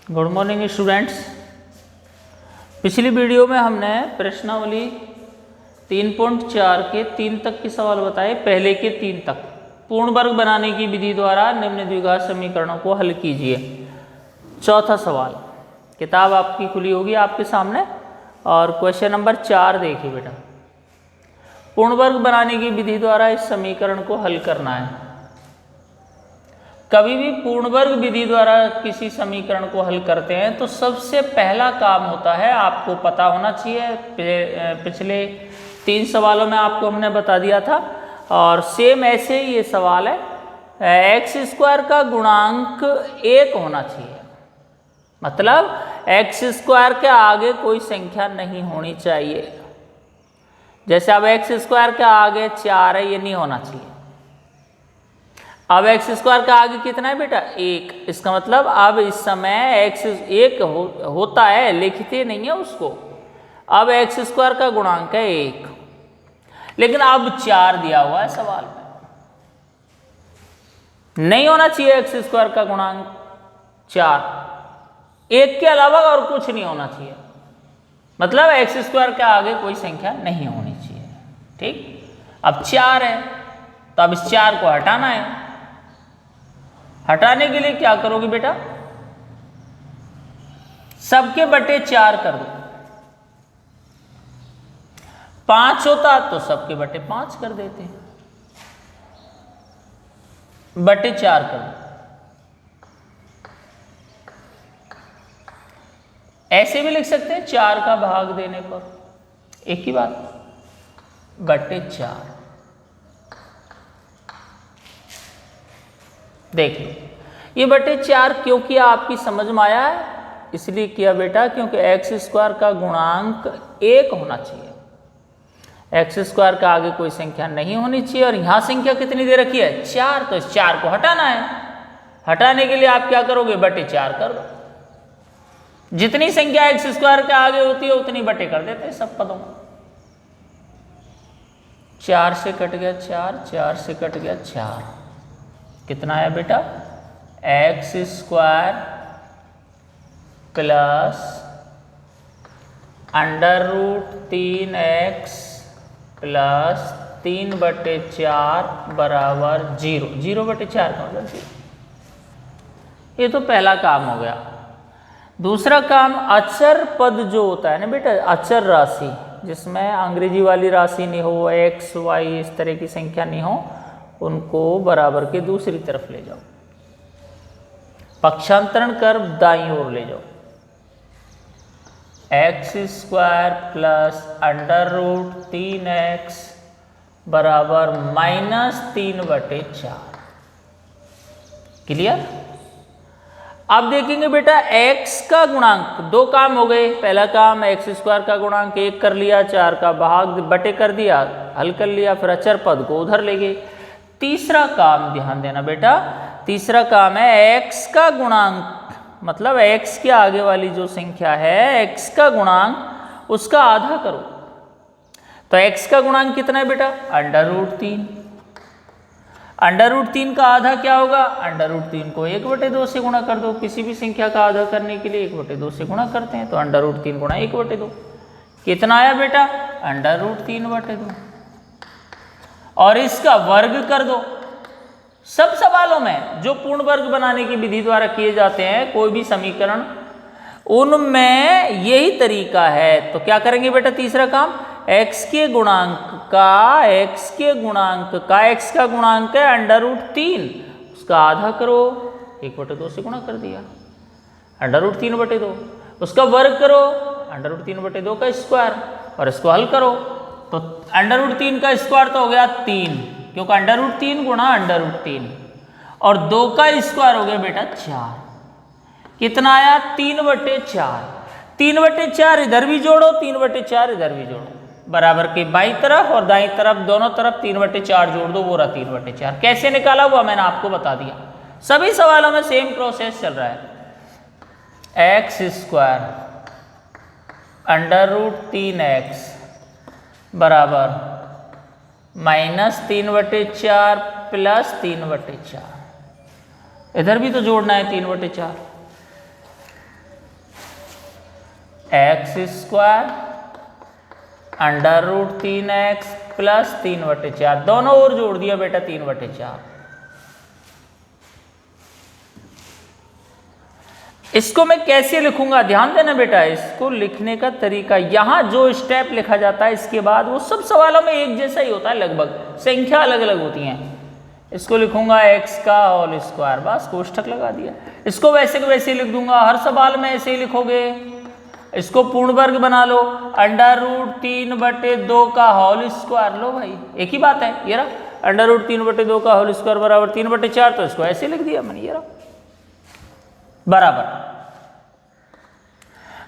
Good morning students. पिछली video में हमने प्रश्नावली 3.4 के 3 तक के सवाल बताए। पहले के 3 तक पूर्ण वर्ग बनाने की विधि द्वारा निम्न द्विघात समीकरणों को हल कीजिए। चौथा सवाल, किताब आपकी खुली होगी आपके सामने और क्वेश्चन नंबर 4 देखिए बेटा। पूर्ण वर्ग बनाने की विधि द्वारा इस समीकरण को हल करना है। कभी भी पूर्ण वर्ग विधि द्वारा किसी समीकरण को हल करते हैं तो सबसे पहला काम होता है, आपको पता होना चाहिए, पिछले 3 सवालों में आपको हमने बता दिया था और सेम ऐसे ही ये सवाल है, एक्स स्क्वायर का गुणांक 1 होना चाहिए। मतलब एक्स स्क्वायर के आगे कोई संख्या नहीं होनी चाहिए। जैसे अब एक्स स्क्वायर के आगे 4 है, ये नहीं होना चाहिए। अब एक्स स्क्वायर का आगे कितना है बेटा? 1। इसका मतलब अब इस समय एक्स 1 होता है, लिखते नहीं है उसको। अब एक्स स्क्वायर का गुणांक है 1, लेकिन अब 4 दिया हुआ है सवाल में। नहीं होना चाहिए एक्स स्क्वायर का गुणांक 4, 1 के अलावा और कुछ नहीं होना चाहिए। मतलब एक्स स्क्वायर के आगे कोई संख्या नहीं होनी चाहिए। ठीक, अब 4 है तो अब इस 4 को हटाना है। हटाने के लिए क्या करोगे बेटा? सबके बटे 4 कर दो। 5 होता तो सबके बटे 5 कर देते, बटे 4 कर दो। ऐसे भी लिख सकते हैं 4 का भाग देने पर, एक ही बात, बटे 4। देख लो, ये बटे 4 क्योंकि आपकी समझ में आया है इसलिए किया बेटा, क्योंकि एक्स स्क्वायर का गुणांक 1 होना चाहिए। एक्स स्क्वायर का आगे कोई संख्या नहीं होनी चाहिए और यहां संख्या कितनी दे रखी है? 4। तो इस 4 को हटाना है। हटाने के लिए आप क्या करोगे? बटे 4 कर दो। जितनी संख्या एक्स स्क्वायर के आगे होती है उतनी बटे कर देते हैं सब पदों। 4 से कट गया 4, 4 से कट गया 4, कितना आया बेटा? X square plus under root 3x plus 3/4 बराबर 0। 0/4 का मतलब 0। ये तो पहला काम हो गया। दूसरा काम, अचर पद जो होता है ना बेटा, अचर राशि जिसमें अंग्रेजी वाली राशि नहीं हो, x y इस तरह की संख्या नहीं हो, उनको बराबर के दूसरी तरफ ले जाओ। पक्षांतरण कर दाईं ओर ले जाओ। X square plus under root 3x बराबर -3/4। क्लियर? अब देखेंगे बेटा x का गुणांक, 2 काम हो गए। पहला काम एक्स स्क्वायर का गुणांक 1 कर लिया, 4 का भाग बटे कर दिया, हल कर लिया, फिर अचर पद को उधर ले गए। तीसरा काम ध्यान देना बेटा, तीसरा काम है x का गुणांक, मतलब x के आगे वाली जो संख्या है x का गुणांक, उसका आधा करो। तो x का गुणांक कितना है बेटा? Under root 3। अंडर रूट 3 का आधा क्या होगा? अंडर रूट 3 को 1/2 से गुणा कर दो। किसी भी संख्या का आधा करने के लिए 1/2 से गुणा करते हैं, तो अंडर रूट 3 गुणा 1/2 कितना आया बेटा? Under root 3/2। और इसका वर्ग कर दो। सब सवालों में जो पूर्ण वर्ग बनाने की विधि द्वारा किए जाते हैं कोई भी समीकरण, उनमें यही तरीका है। तो क्या करेंगे बेटा? तीसरा काम, x के गुणांक का x का गुणांक है अंडर रूट 3, उसका आधा करो, 1/2 से गुणा कर दिया, अंडर रूट 3/2। उसका वर्ग करो, अंडर रूट 3/2 का स्क्वायर, और इसको हल करो। तो अंडर रूट 3 का स्क्वायर तो हो गया 3, क्योंकि अंडर रूट 3 गुणा अंडर रूट 3, और 2 का स्क्वायर हो गया बेटा 4। कितना आया? 3/4। 3/4 इधर भी जोड़ो, 3/4 इधर भी जोड़ो, बराबर के बाईं तरफ और दाईं तरफ दोनों तरफ 3/4 जोड़ दो, वो रहा 3/4। कैसे निकाला हुआ मैंने आपको बता दिया। सभी सवालों में सेम प्रोसेस चल रहा है। X square under root 3x बराबर -3/4 प्लस 3/4, इधर भी तो जोड़ना है 3/4। X square under root 3x plus 3/4, दोनों ओर जोड़ दिया बेटा 3/4। इसको मैं कैसे लिखूंगा, ध्यान देना बेटा, इसको लिखने का तरीका, यहां जो स्टेप लिखा जाता है इसके बाद वो सब सवालों में एक जैसा ही होता है, लगभग संख्या अलग अलग होती हैं। इसको लिखूंगा x का होल स्क्वायर, बस कोष्ठक लगा दिया। इसको वैसे के वैसे लिख दूंगा, हर सवाल में ऐसे ही लिखोगे। इसको पूर्ण वर्ग बना लो, अंडर रूट 3/2 का होल स्क्वायर, लो भाई एक ही बात है, ये रहा अंडर रूट 3/2 का होल स्क्वायर बराबर 3/4, तो इसको ऐसे लिख दिया मैंने, ये रहा बराबर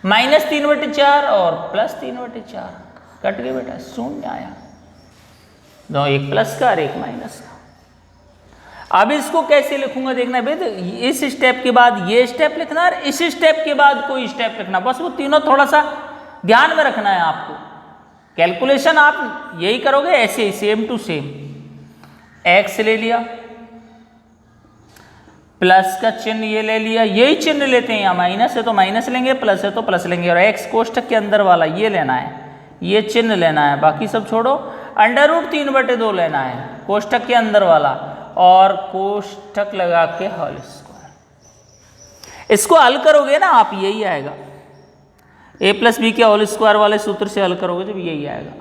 -3/4 और प्लस 3/4, कट गए बेटा, शून्य आया, दो एक प्लस का और एक माइनस का। अब इसको कैसे लिखूंगा देखना बेटा, इस स्टेप के बाद ये स्टेप लिखना और इस स्टेप के बाद कोई स्टेप लिखना, बस वो तीनों थोड़ा सा ध्यान में रखना है आपको। कैलकुलेशन आप यही करोगे ऐसे ही सेम टू सेम। x ले लिया, प्लस का चिन्ह ये ले लिया, यही चिन्ह लेते हैं, यहाँ माइनस है तो माइनस लेंगे, प्लस है तो प्लस लेंगे, और x कोष्ठक के अंदर वाला ये लेना है, ये चिन्ह लेना है, बाकी सब छोड़ो। अंडर रूट 3/2 लेना है कोष्ठक के अंदर वाला, और कोष्ठक लगा के होल स्क्वायर। इसको हल करोगे ना आप, यही आएगा, a + b के होल स्क्वायर वाले सूत्र से हल करोगे जब यही आएगा।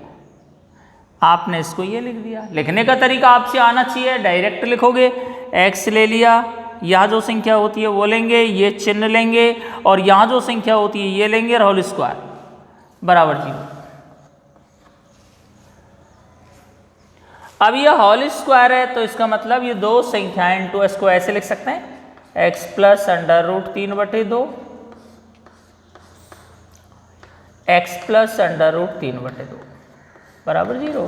आपने इसको ये लिख दिया। लिखने का तरीका आपसे आना चाहिए, डायरेक्ट लिखोगे, x ले लिया, यहाँ जो संख्या होती है वो लेंगे, ये चिन्ह लेंगे, और यहाँ जो संख्या होती है ये लेंगे, और होल स्क्वायर बराबर 0। अब ये होल स्क्वायर है तो इसका मतलब ये दो संख्याएं इनटू, इसको ऐसे लिख सकते हैं, x plus under root 3/2, x plus under root 3/2 बराबर 0।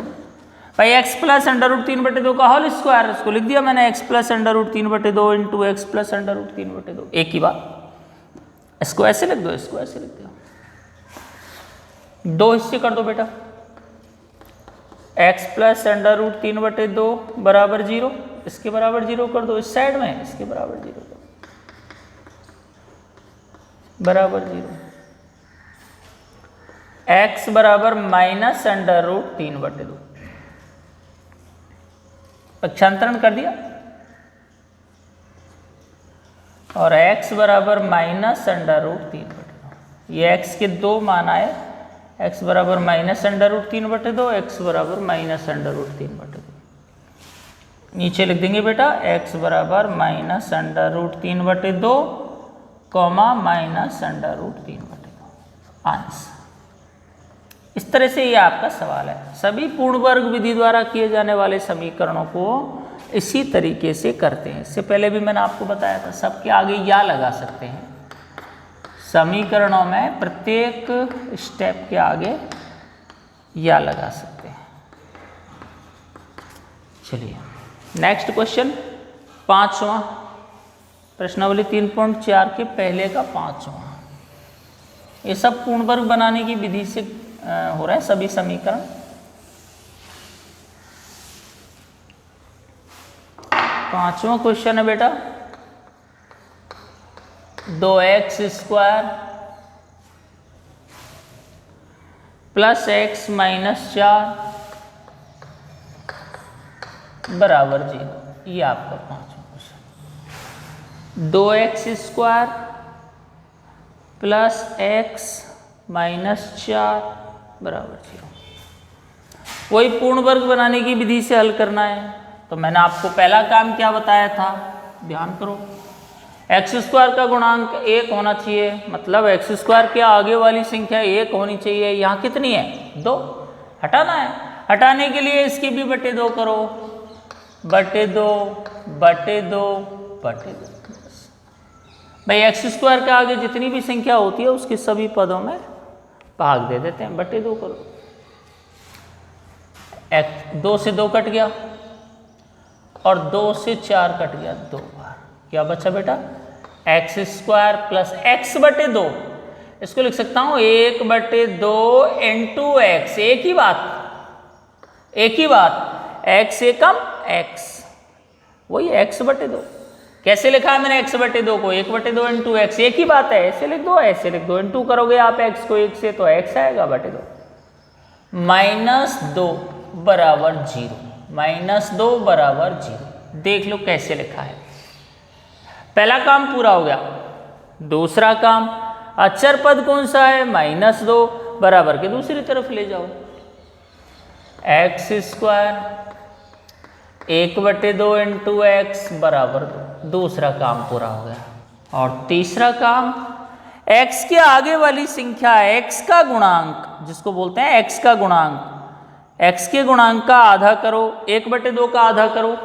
भाई x प्लस अंडर रूट 3/2 का होल स्क्वायर, इसको लिख दिया मैंने, x plus under root 3/2 into x plus under root 3/2, एक ही बात। इसको ऐसे लिख दो, इसको ऐसे लिख दो, दो हिस्से कर दो बेटा, x प्लस अंडर रूट 3/2 बराबर 0, इसके बराबर 0 कर दो, इस साइड में इसके बराबर 0 कर दो, बराबर 0। x बराबर माइनस अंडर रूट 3/2, पक्षांतरण कर दिया, और x बराबर माइनस अंडर रूट 3/2, ये x के दो मान आए, x बराबर माइनस अंडर रूट 3/2, x बराबर माइनस अंडर रूट 3/2। नीचे लिख देंगे बेटा x बराबर minus under root 3/2 comma minus under root 3/2 answer. इस तरह से ये आपका सवाल है। सभी पूर्ण वर्ग विधि द्वारा किए जाने वाले समीकरणों को इसी तरीके से करते हैं। इससे पहले भी मैंने आपको बताया था, सबके आगे या लगा सकते हैं समीकरणों में, प्रत्येक स्टेप के आगे या लगा सकते हैं। चलिए नेक्स्ट क्वेश्चन, 5वां प्रश्नावली 3.4 के पहले का 5वां। ये सब पूर्ण वर्ग बनाने की विधि से हो रहा है सभी समीकरण। पांचवा क्वेश्चन है बेटा, 2x square plus x minus 4 बराबर 0। ये आपका पांचवा question. 2x square plus x minus 4 बराबर 0। वही पूर्ण वर्ग बनाने की विधि से हल करना है। तो मैंने आपको पहला काम क्या बताया था, ध्यान करो, एक्स स्क्वायर का गुणांक 1 होना चाहिए, मतलब एक्स स्क्वायर के आगे वाली संख्या 1 होनी चाहिए। यहाँ कितनी है, 2, हटाना है। हटाने के लिए इसकी भी बटे 2 करो, बटे 2 बटे 2 बटे 2। भाई एक्स स्क्वायर के आगे जितनी भी संख्या होती है उसके सभी पदों में भाग दे देते हैं, बटे 2 करो। 2 से 2 कट गया और 2 से 4 कट गया 2 बार। क्या बचा बेटा, एक्स स्क्वायर प्लस एक्स बटे 2। इसको लिख सकता हूं 1 बटे 2 इंटू एक्स। एक ही बात, एक ही बात, एक्स एकम एक्स, वही एक्स बटे 2। कैसे लिखा है मैंने x/2 को 1/2 इंटू एक्स, एक ही बात है, ऐसे लिख दो ऐसे लिख दो, इंटू करोगे आप x को 1 से तो x आएगा बटे 2 -2 बराबर 0, -2 बराबर 0। देख लो कैसे लिखा है, पहला काम पूरा हो गया। दूसरा काम, अचर पद कौन सा है, -2 बराबर के दूसरी तरफ ले जाओ, x² 1/2 इंटू एक्स बराबर 2, दूसरा काम पूरा हो गया। और तीसरा काम, x के आगे वाली संख्या x का गुणांक, जिसको बोलते हैं x का गुणांक, x के गुणांक का आधा करो, 1/2 का आधा करो,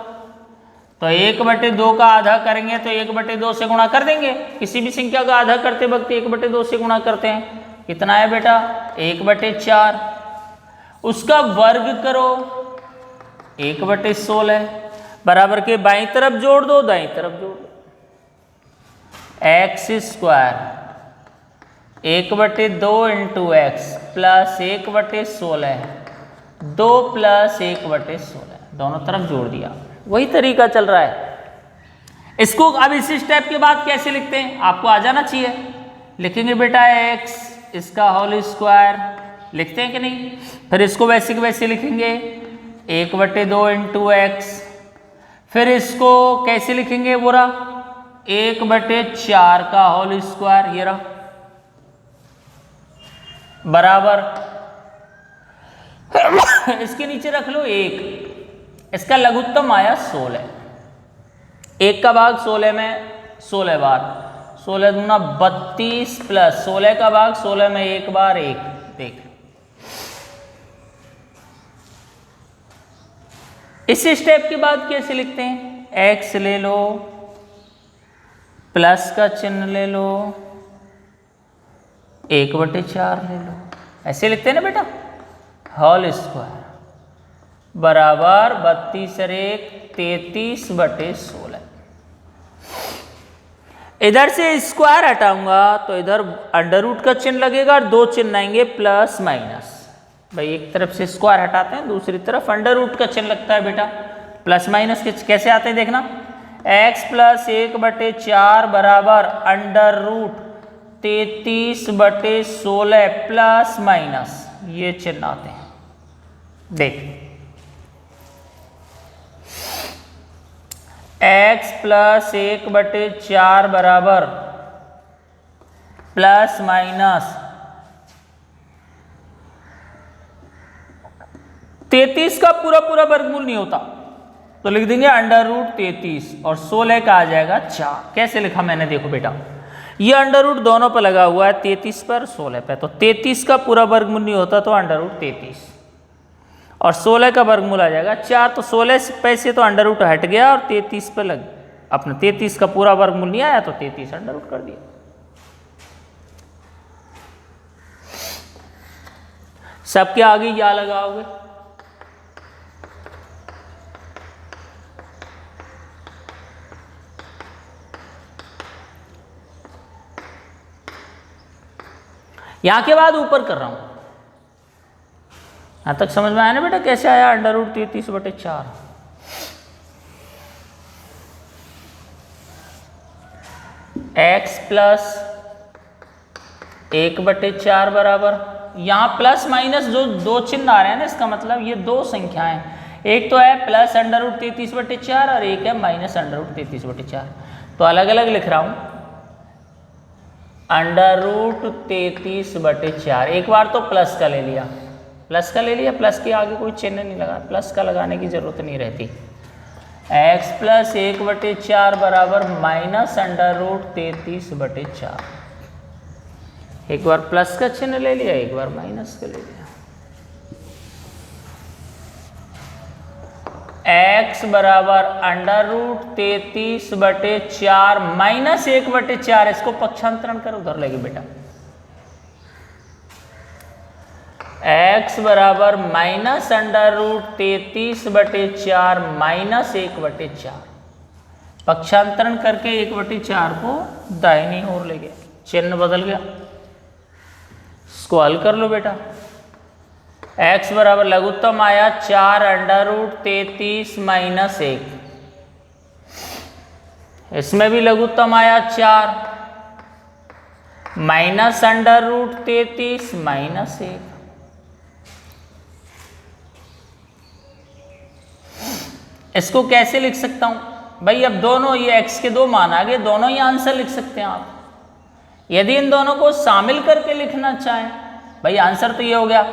तो 1/2 का आधा करेंगे तो 1/2 से गुणा कर देंगे, किसी भी संख्या का आधा करते वक्त 1/2 से गुणा करते हैं, कितना है बेटा 1/4, उसका वर्ग करो 1/16 बराबर के बाईं तरफ जोड़ दो दाईं तरफ जोड़ दो, x² 1/2 into x plus 1/16, 2 plus 1/16, दोनों तरफ जोड़ दिया, वही तरीका चल रहा है। इसको अब इस स्टेप के बाद कैसे लिखते हैं आपको आ जाना चाहिए, लिखेंगे बेटा x इसका होल स्क्वायर, लिखते हैं कि नहीं, फिर इसको वैसे के वैसे लिखेंगे 1/2 इंटू एक्स, फिर इसको कैसे लिखेंगे बोरा 1/4 का होल स्क्वायर, ये रहा बराबर इसके नीचे रख लो 1, इसका लघुत्तम आया 16, 1 का भाग 16 में 16 बार, 16 दूना 32 प्लस 16 का भाग 16 में 1 बार 1, देख इस स्टेप के बाद कैसे लिखते हैं, x ले लो प्लस का चिन्ह ले लो 1/4 ले लो, ऐसे लिखते हैं ना बेटा, होल स्क्वायर बराबर 32 और 1 33/16। इधर से स्क्वायर हटाऊंगा तो इधर अंडर रूट का चिन्ह लगेगा और 2 चिन्ह आएंगे प्लस माइनस, भाई एक तरफ से स्क्वायर हटाते हैं दूसरी तरफ अंडर रूट का चिन्ह लगता है बेटा, प्लस माइनस के कैसे आते हैं देखना, x प्लस 1/4 बराबर अंडर रूट 33/16 प्लस माइनस, ये चिन्ह आते हैं, देख x प्लस 1/4 बराबर प्लस माइनस 33 का पूरा पूरा वर्गमूल नहीं होता तो लिख देंगे अंडर रूट 33 और 16 का आ जाएगा 4। कैसे लिखा मैंने देखो बेटा, ये अंडर रूट दोनों पर लगा हुआ है 33 पर 16 पे, तो 33 का पूरा वर्गमूल नहीं होता तो अंडर रूट 33 और 16 का वर्गमूल आ जाएगा 4, तो 16 पे से तो अंडर रूट हट गया और 33 पे लग अपना 33 का पूरा वर्गमूल नहीं आया तो 33 अंडर रूट कर दिया। सबके आगे या लगाओगे, यहां के बाद ऊपर कर रहा हूं, यहां तक समझ में आया ना बेटा कैसे आया अंडर रूट 33/4, x प्लस 1/4 बराबर, यहां प्लस माइनस जो 2 चिन्ह आ रहे हैं ना, इसका मतलब ये 2 संख्याएं, एक तो है प्लस अंडर रूट 33/4 और एक है माइनस अंडर रूट 33/4, तो अलग अलग लिख रहा हूं, अंडर रूट 33/4, एक बार तो प्लस का ले लिया, प्लस का ले लिया, प्लस के आगे कोई चिन्ह नहीं लगा, प्लस का लगाने की जरूरत नहीं रहती, x प्लस 1/4 बराबर माइनस अंडर रूट 33/4, एक बार प्लस का चिन्ह ले लिया एक बार माइनस का ले लिया, x बराबर अंडर रूट 33/4 माइनस 1/4, इसको पक्षांतरण कर उधर लगे बेटा, x बराबर माइनस अंडर रूट 33/4 माइनस 1/4, पक्षांतरण करके 1/4 को दाहिनी ओर ले गया, चिन्ह बदल गया, इसको हल कर लो बेटा, x बराबर लघुत्तम आया 4 अंडर रूट 33 माइनस 1, इसमें भी लघुत्तम आया 4 माइनस अंडर रूट 33 माइनस 1। इसको कैसे लिख सकता हूं भाई? अब दोनों ये x के दो मान आ गए, दोनों ही आंसर लिख सकते हैं आप। यदि इन दोनों को शामिल करके लिखना चाहें भाई, आंसर तो ये हो गया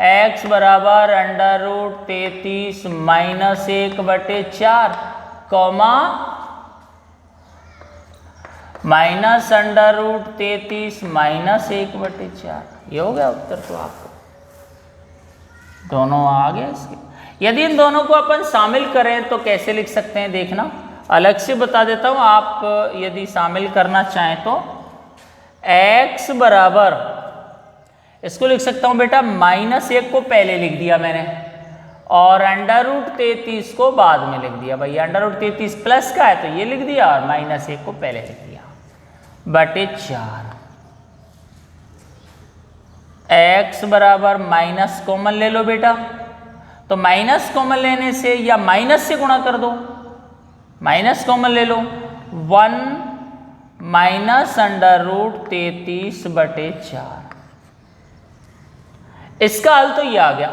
x बराबर under root 33 minus 1/4 comma minus under root 33 minus 1/4। ये हो गया उत्तर। तो आपको दोनों आ गए इसके। यदि इन दोनों को अपन शामिल करें तो कैसे लिख सकते हैं देखना, अलग से बता देता हूं। आप यदि शामिल करना चाहें तो x बराबर, इसको लिख सकता हूं बेटा -1 को पहले लिख दिया मैंने और अंडर रूट 33 को बाद में लिख दिया। भाई अंडर रूट 33 प्लस का है तो ये लिख दिया और -1 को पहले लिख दिया बटे 4। x बराबर माइनस कॉमन ले लो बेटा, तो माइनस कॉमन लेने से या माइनस से गुणा कर दो, माइनस कॉमन ले लो 1 माइनस अंडर रूट 33/4। इसका हल तो ये आ गया।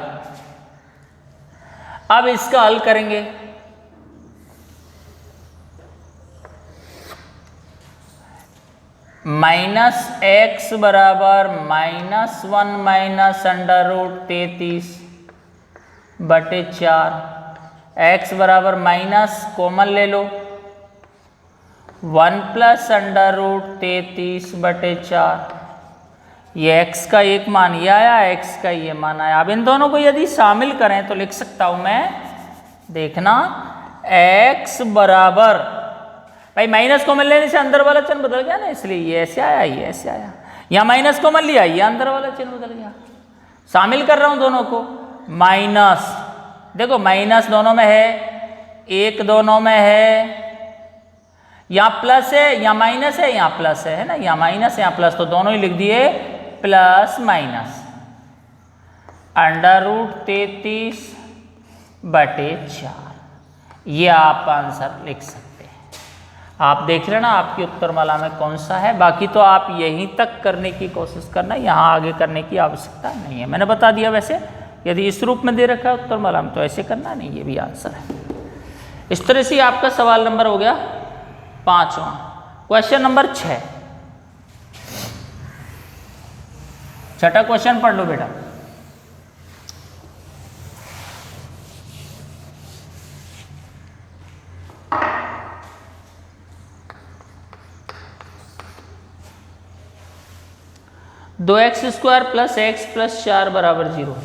अब इसका हल करेंगे। -x बराबर -1 माइनस अंडर रूट 33/4। x बराबर माइनस कॉमन ले लो 1 प्लस अंडर रूट 33/4। ये x का एक मान ये आया, x का ये मान आया। अब इन दोनों को यदि शामिल करें तो लिख सकता हूं मैं, देखना x बराबर, भाई माइनस कॉमन लेने से अंदर वाला चिन्ह बदल गया ना, इसलिए ये ऐसे आया ये ऐसे आया। यहाँ माइनस कॉमन लिया, ये अंदर वाला चिन्ह बदल गया। शामिल कर रहा हूं दोनों को, माइनस, देखो माइनस दोनों में है, एक दोनों में है, यहाँ प्लस है यहाँ माइनस है, यहाँ प्लस है ना, यहाँ माइनस है यहाँ प्लस, तो दोनों ही लिख दिए प्लस माइनस अंडर रूट 33/4। ये आप आंसर लिख सकते हैं। आप देख लेना आपकी उत्तर माला में कौन सा है। बाकी तो आप यहीं तक करने की कोशिश करना, यहाँ आगे करने की आवश्यकता नहीं है। मैंने बता दिया, वैसे यदि इस रूप में दे रखा है उत्तर माला में तो ऐसे करना नहीं, ये भी आंसर है। इस तरह से आपका सवाल नंबर हो गया 5वां। क्वेश्चन नंबर 6, छठा क्वेश्चन पढ़ लो बेटा। दो x square plus x plus 4 बराबर 0।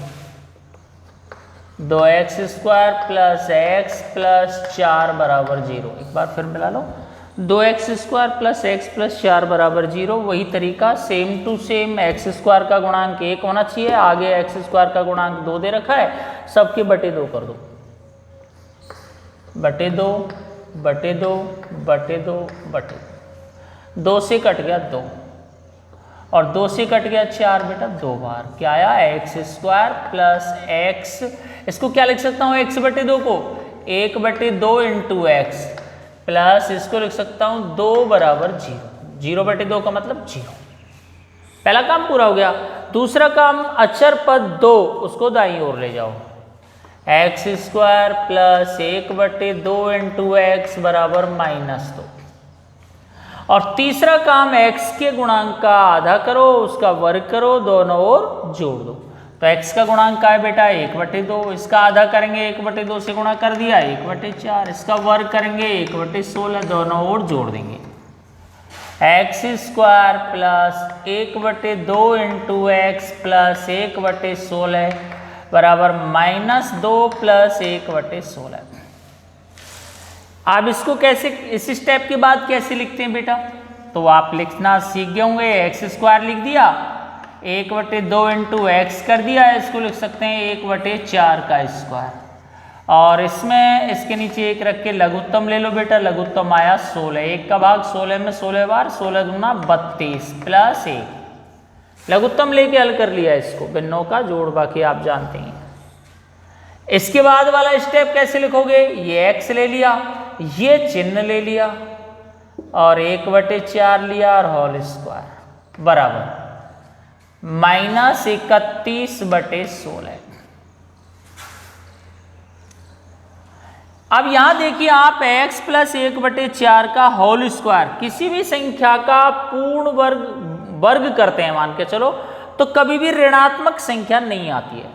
2x square plus x plus 4 बराबर 0। एक बार फिर मिला लो, 2x square plus x plus 4 बराबर 0। वही तरीका same to same, x square का गुणांक 1 होना चाहिए, आगे एक्स स्क्वायर का गुणांक 2 दे रखा है, सबके बटे 2 कर दो, बटे 2 बटे 2 बटे 2 बटे 2 से कट गया 2 और 2 से कट गया 4 बेटा 2 बार। क्या आया? एक्स स्क्वायर प्लस एक्स, इसको क्या लिख सकता हूँ x बटे 2 को 1/2 इंटू एक्स प्लस इसको लिख सकता हूँ 2 बराबर 0। 0/2 का मतलब 0। पहला काम पूरा हो गया। दूसरा काम, अचर पद 2 उसको दाईं ओर ले जाओ, x square plus 1/2 into x बराबर -2। और तीसरा काम, x के गुणांक का आधा करो, उसका वर्ग करो, दोनों ओर जोड़ दो। तो x का गुणांक का है बेटा 1/2, इसका आधा करेंगे 1/2 से गुणा कर दिया 1/4, इसका वर्ग करेंगे 1/16, दोनों ओर जोड़ देंगे। X square plus 1/2 into x plus 1/16 बराबर -2 प्लस 1/16। आप इसको कैसे, इस स्टेप के बाद कैसे लिखते हैं बेटा? तो आप लिखना सीख गए होंगे। एक्स स्क्वायर लिख दिया, 1/2 इंटू एक्स कर दिया, इसको लिख सकते हैं 1/4 का स्क्वायर। और इसमें इसके नीचे 1 रख के लघुत्तम ले लो बेटा, लघुत्तम आया 16। 1 का भाग 16 में 16 बार, 16 दूना 32 प्लस 1। लघुत्तम लेके हल कर लिया इसको, भिन्नों का जोड़ बाकी आप जानते हैं। इसके बाद वाला स्टेप कैसे लिखोगे? ये x ले लिया, ये चिन्ह ले लिया और 1/4 लिया और होल स्क्वायर बराबर -31/16। अब यहां देखिए आप x + 1/4 का होल स्क्वायर किसी भी संख्या का पूर्ण वर्ग करते हैं मान के चलो, तो कभी भी ऋणात्मक संख्या नहीं आती है।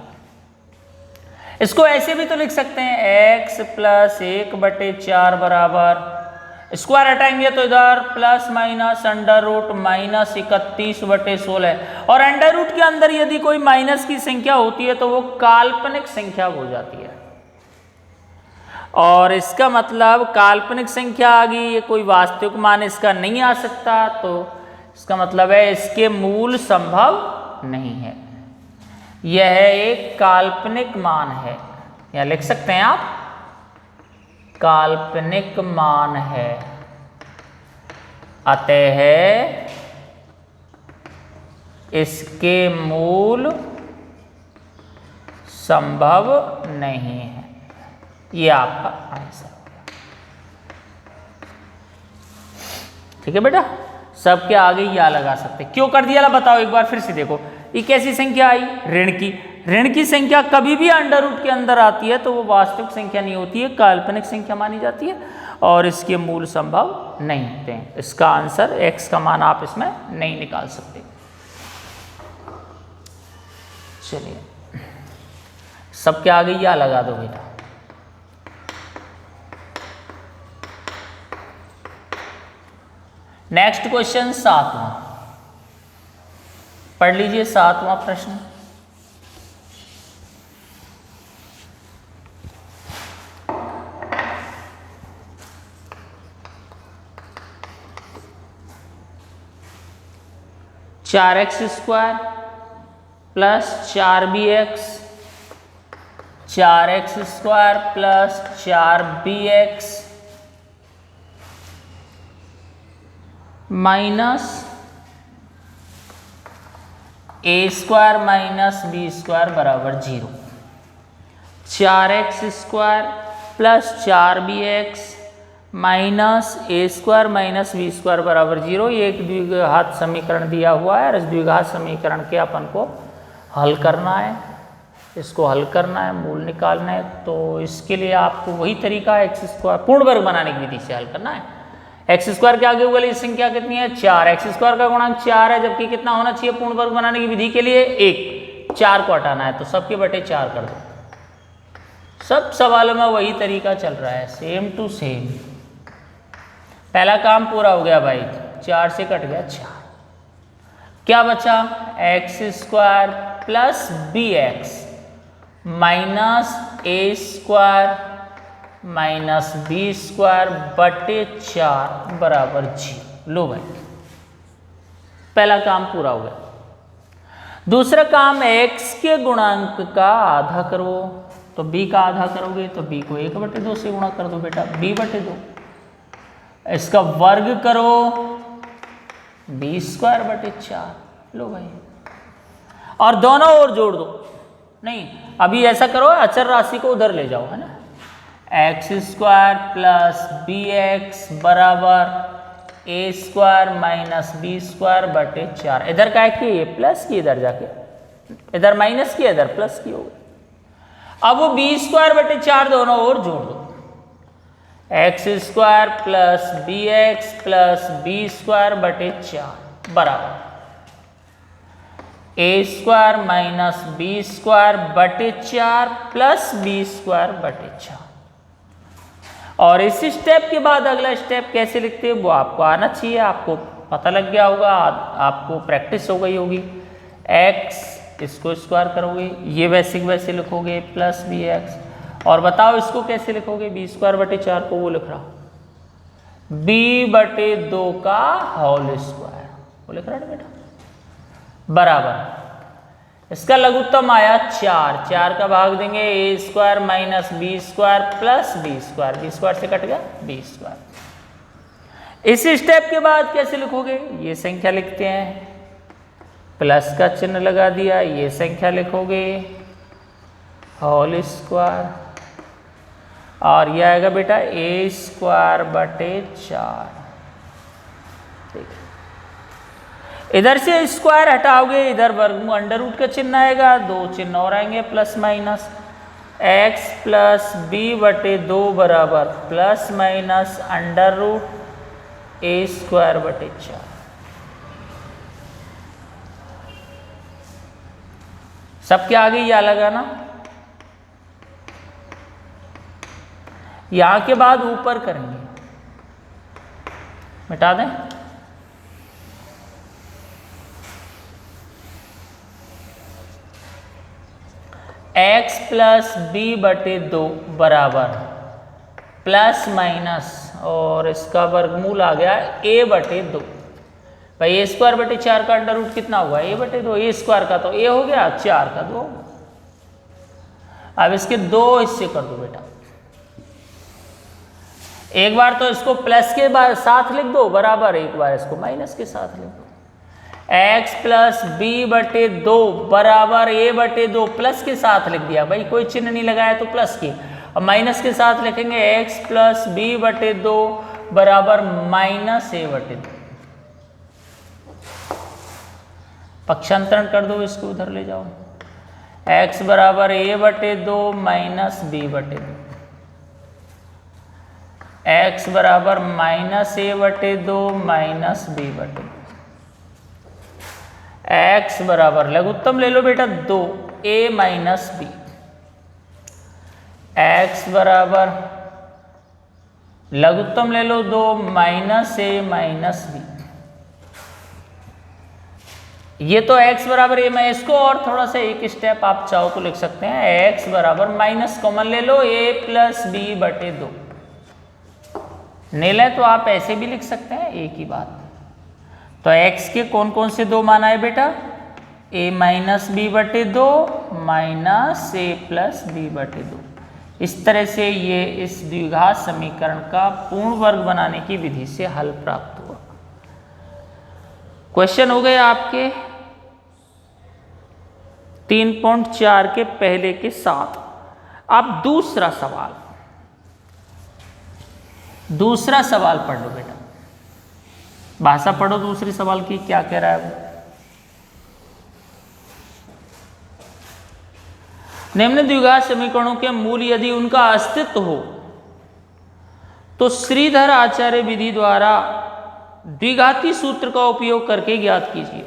इसको ऐसे भी तो लिख सकते हैं x + 1/4 बराबर स्क्वायर हटाएंगे तो इधर प्लस माइनस अंडर रूट -31/16, और अंडर रूट के अंदर यदि कोई माइनस की संख्या होती है तो वो काल्पनिक संख्या हो जाती है, और इसका मतलब काल्पनिक संख्या आ गई, ये कोई वास्तविक मान इसका नहीं आ सकता, तो इसका मतलब है इसके मूल संभव नहीं है, यह एक काल्पनिक मान है। या लिख सकते हैं आप काल्पनिक मान है, अतः इसके मूल संभव नहीं है। ये आपका आंसर हो गया। ठीक है बेटा, सबके आगे या लगा सकते। क्यों कर दिया बताओ एक बार फिर से देखो, ये कैसी संख्या आई? ऋण की संख्या कभी भी अंडर रूट के अंदर आती है तो वो वास्तविक संख्या नहीं होती है, काल्पनिक संख्या मानी जाती है, और इसके मूल संभव नहीं होते हैं। इसका आंसर x का मान आप इसमें नहीं निकाल सकते। चलिए सबके आगे या लगा दो बेटा। नेक्स्ट क्वेश्चन 7वां पढ़ लीजिए। 7वां प्रश्न, चार x square plus 4bx, 4x square plus 4bx minus a square minus b square बराबर 0। 4x square plus 4bx minus a square minus b square बराबर 0, ये एक द्विघात समीकरण दिया हुआ है, और इस द्विघात समीकरण के अपन को हल करना है, इसको हल करना है, मूल निकालना है। तो इसके लिए आपको वही तरीका है, एक्स स्क्वायर पूर्ण वर्ग बनाने की विधि से हल करना है। एक्स स्क्वायर के आगे वाली संख्या कितनी है? 4। एक्स स्क्वायर का गुणांक 4 है, जबकि कितना होना चाहिए पूर्ण वर्ग बनाने की विधि के लिए? 1। 4 को हटाना है तो सबके बटे 4 कर दो। सब सवालों में वही तरीका चल रहा है, सेम टू सेम। पहला काम पूरा हो गया भाई, 4 से कट गया 4, क्या बचा? X square plus bx minus a square minus b square बटे 4 बराबर 0। लो भाई, पहला काम पूरा हो गया। दूसरा काम x के गुणांक का आधा करो, तो b का आधा करोगे तो b को 1/2 से गुणा कर दो बेटा, b/2। इसका वर्ग करो, b स्क्वायर बटे 4। लो भाई, और दोनों ओर जोड़ दो। नहीं, अभी ऐसा करो, अचर राशि को उधर ले जाओ, है ना। एक्स स्क्वायर प्लस bx बराबर a square minus b square बटे 4। इधर क्या है कि ये प्लस की, इधर जाके इधर माइनस की, इधर प्लस की हो गई। अब वो b स्क्वायर बटे 4 दोनों ओर जोड़ दो। X square plus bx plus b square बटे 4 बराबर a square minus b square बटे 4 प्लस b स्क्वायर बटे 4। और इस स्टेप के बाद अगला स्टेप कैसे लिखते हैं वो आपको आना चाहिए, आपको पता लग गया होगा, आपको प्रैक्टिस हो गई होगी। x इसको स्क्वायर करोगे, ये वैसे वैसे लिखोगे प्लस bx, और बताओ इसको कैसे लिखोगे? b स्क्वायर बटे 4 को वो लिख रहा हूं, b/2 का होल स्क्वायर, वो लिख रहा है बेटा, बराबर इसका लघुत्तम आया 4। 4 का भाग देंगे a square minus b square plus b square, b square से कट गया b स्क्वायर। इस स्टेप के बाद कैसे लिखोगे? ये संख्या लिखते हैं, प्लस का चिन्ह लगा दिया, ये संख्या लिखोगे होल स्क्वायर, और ये आएगा बेटा a स्क्वायर बटे 4 देखिए इधर से स्क्वायर हटाओगे, इधर वर्गमूल अंडर रूट का चिन्ह आएगा, 2 चिन्ह और आएंगे plus minus, x plus b बटे 2 बराबर plus minus under root a square बटे 4। सबके आगे या लगाना, यहां के बाद ऊपर करेंगे, मिटा दें। x प्लस बी बटे 2 बराबर प्लस माइनस और इसका वर्गमूल आ गया a बटे 2। भाई ए स्क्वायर बटे 4 का अंडर रूट कितना हुआ, a बटे 2, ए स्क्वायर का तो a हो गया, 4 का 2। अब इसके 2 हिस्से कर दो बेटा, एक बार तो इसको प्लस के साथ लिख दो बराबर, एक बार इसको माइनस के साथ लिख दो। x प्लस बी बटे 2 बराबर a बटे 2, प्लस के साथ लिख दिया भाई, कोई चिन्ह नहीं लगाया तो प्लस की। अब माइनस के साथ लिखेंगे x प्लस बी बटे 2 बराबर माइनस a बटे 2। पक्षांतरण कर दो, इसको उधर ले जाओ, x बराबर a बटे 2 माइनस b बटे 2, x बराबर माइनस a बटे 2 माइनस b बटे 2, x बराबर लघुत्तम ले लो बेटा 2 a माइनस b, x बराबर लघुत्तम ले लो 2 माइनस a माइनस b। ये तो x बराबर a, मैं इसको और थोड़ा सा एक स्टेप आप चाहो तो लिख सकते हैं, x बराबर माइनस कॉमन ले लो a प्लस b बटे 2, नहीं ले तो आप ऐसे भी लिख सकते हैं, एक ही बात। तो x के कौन कौन से 2 मान आए बेटा, a माइनस बी बटे 2 माइनस a प्लस b बटे 2। इस तरह से ये इस द्विघात समीकरण का पूर्ण वर्ग बनाने की विधि से हल प्राप्त हुआ। क्वेश्चन हो गए आपके 3.4 के पहले के साथ। अब दूसरा सवाल पढ़ लो बेटा, भाषा पढ़ो दूसरे सवाल की, क्या कह रहा है वो। निम्न द्विघात समीकरणों के मूल यदि उनका अस्तित्व हो तो श्रीधर आचार्य विधि द्वारा द्विघाती सूत्र का उपयोग करके ज्ञात कीजिए।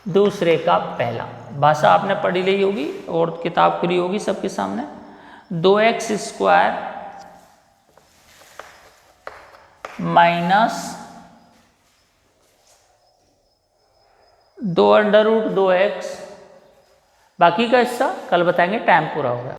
दूसरे का पहला, भाषा आपने पढ़ी ली होगी और किताब खुली होगी सबके सामने। 2x square minus 2 under root 2x, बाकी का हिस्सा कल बताएंगे, टाइम पूरा हो गया।